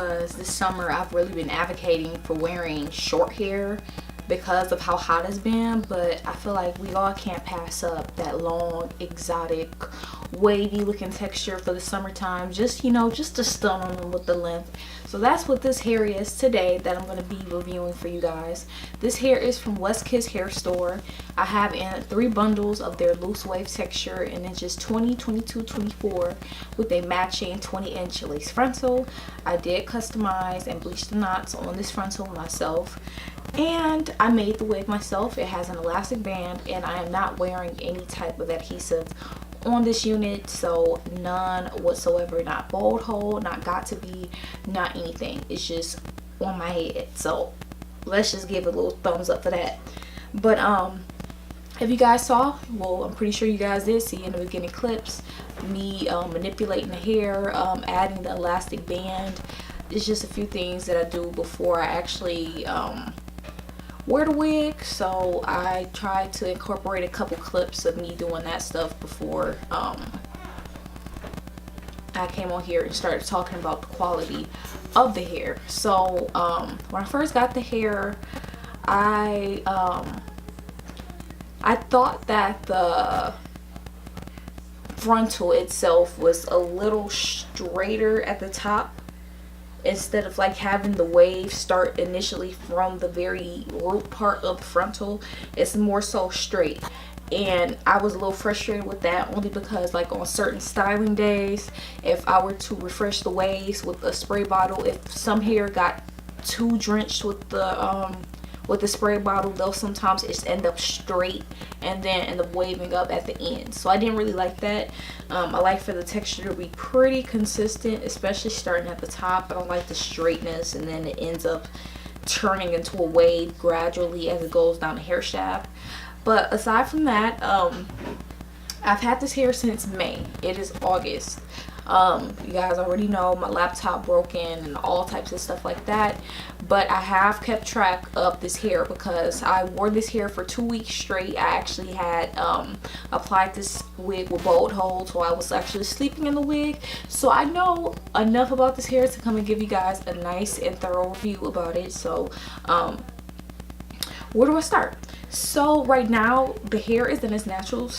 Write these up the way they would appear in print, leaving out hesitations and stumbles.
because this summer I've really been advocating for wearing short hair because of how hot it's been, but I feel like we all can't pass up that long, exotic, wavy looking texture for the summertime. Just, you know, just to stun on them with the length. So that's what this hair is today that I'm going to be reviewing for you guys. This hair is from West Kids Hair Store. I have in 3 bundles of their loose wave texture in inches 20, 22, 24 with a matching 20-inch lace frontal. I did customize and bleach the knots on this frontal myself. And I made the wig myself. It has an elastic band and I am not wearing any type of adhesive on this unit, so none whatsoever. Not bold hold, not got to be, not anything. It's just on my head. So let's just give a little thumbs up for that. But if you guys saw, well, I'm pretty sure you guys did see in the beginning clips me manipulating the hair, adding the elastic band. It's just a few things that I do before I actually wear the wig, so I tried to incorporate a couple clips of me doing that stuff before I came on here and started talking about the quality of the hair. So when I first got the hair, I thought that the frontal itself was a little straighter at the top, instead of like having the wave start initially from the very root part of the frontal. It's more so straight, and I was a little frustrated with that, only because like on certain styling days, if I were to refresh the waves with a spray bottle, if some hair got too drenched with the spray bottle, they'll sometimes just end up straight and then end up waving up at the end. So I didn't really like that. I like for the texture to be pretty consistent, especially starting at the top. I don't like the straightness and then it ends up turning into a wave gradually as it goes down the hair shaft. But aside from that, I've had this hair since May. It is August. You guys already know my laptop broken and all types of stuff like that, but I have kept track of this hair because I wore this hair for 2 weeks straight. I actually had applied this wig with bold hold, so I was actually sleeping in the wig, so I know enough about this hair to come and give you guys a nice and thorough review about it. So where do I start? So right now the hair is in its natural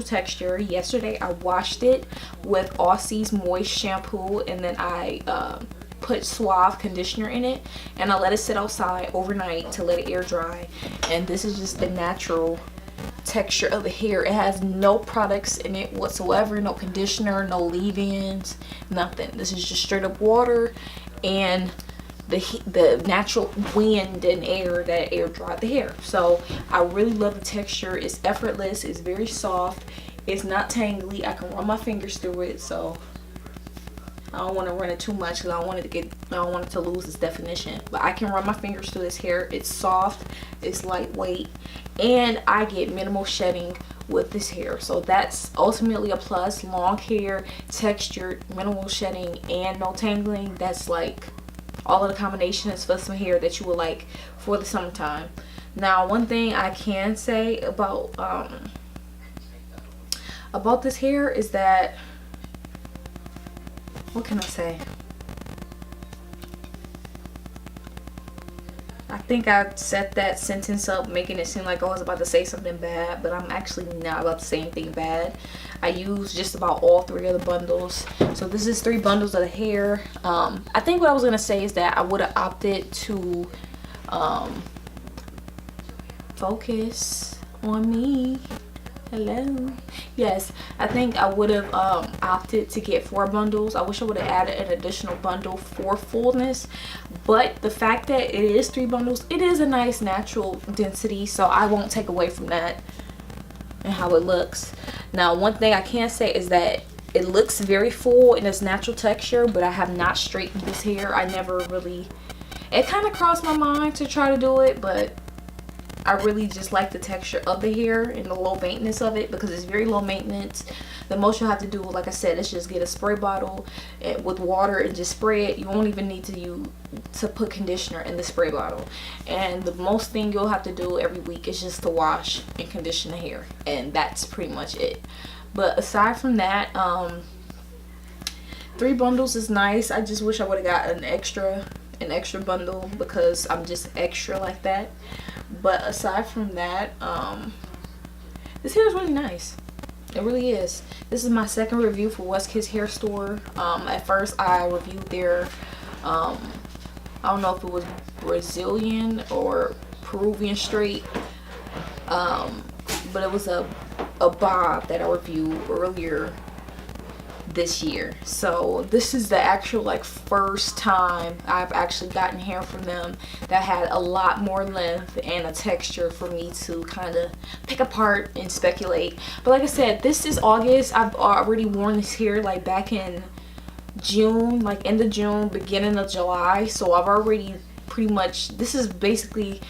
texture. Yesterday I washed it with Aussie's Moist shampoo, and then I put Suave conditioner in it, and I let it sit outside overnight to let it air dry. And this is just the natural texture of the hair. It has no products in it whatsoever, no conditioner, no leave-ins, nothing. This is just straight up water and the natural wind and air that air dried the hair. So I really love the texture. It's effortless, it's very soft, it's not tangly. I can run my fingers through it, so I don't want to run it too much because I don't want it to lose its definition. But I can run my fingers through this hair. It's soft, it's lightweight, and I get minimal shedding with this hair. So that's ultimately a plus. Long hair, textured, minimal shedding, and no tangling. That's like all of the combinations for some hair that you would like for the summertime. Now, one thing I can say about this hair is that, what can I say? I think I set that sentence up making it seem like I was about to say something bad, but I'm actually not about to say anything bad. I used just about all 3 of the bundles. So this is 3 bundles of the hair. I think what I was going to say is that I would have opted to focus on me. Hello. Yes, I think I would have opted to get 4 bundles. I wish I would have added an additional bundle for fullness, but the fact that it is 3 bundles, it is a nice natural density, so I won't take away from that and how it looks. Now, one thing I can say is that it looks very full in its natural texture, but I have not straightened this hair. I never really, it kind of crossed my mind to try to do it, but I really just like the texture of the hair and the low maintenance of it, because it's very low maintenance. The most you'll have to do, like I said, is just get a spray bottle with water and just spray it. You won't even need to put conditioner in the spray bottle. And the most thing you'll have to do every week is just to wash and condition the hair, and that's pretty much it. But aside from that, 3 bundles is nice. I just wish I would have got an extra bundle because I'm just extra like that. But aside from that, this hair is really nice. It really is. This is my second review for West Kids Hair Store. At first I reviewed their I don't know if it was Brazilian or Peruvian straight, but it was a bob that I reviewed earlier this year. So this is the actual like first time I've actually gotten hair from them that had a lot more length and a texture for me to kind of pick apart and speculate. But like I said, this is August. I've already worn this hair like back in June, like end of June, beginning of July. So I've already pretty much, this is basically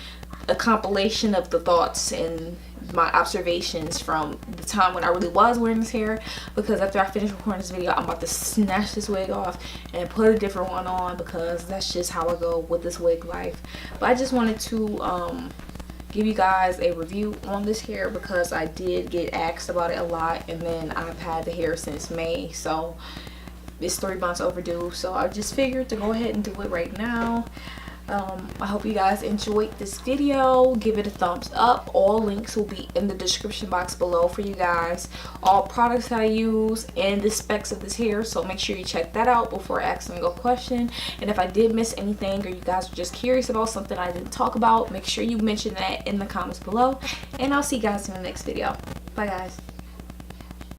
a compilation of the thoughts and my observations from the time when I really was wearing this hair, because after I finish recording this video I'm about to snatch this wig off and put a different one on, because that's just how I go with this wig life. But I just wanted to give you guys a review on this hair because I did get asked about it a lot, and then I've had the hair since May, so it's 3 months overdue. So I just figured to go ahead and do it right now. I hope you guys enjoyed this video. Give it a thumbs up. All links will be in the description box below for you guys. All products that I use and the specs of this hair, so make sure you check that out before asking a question. And if I did miss anything, or you guys are just curious about something I didn't talk about, make sure you mention that in the comments below. And I'll see you guys in the next video. Bye guys.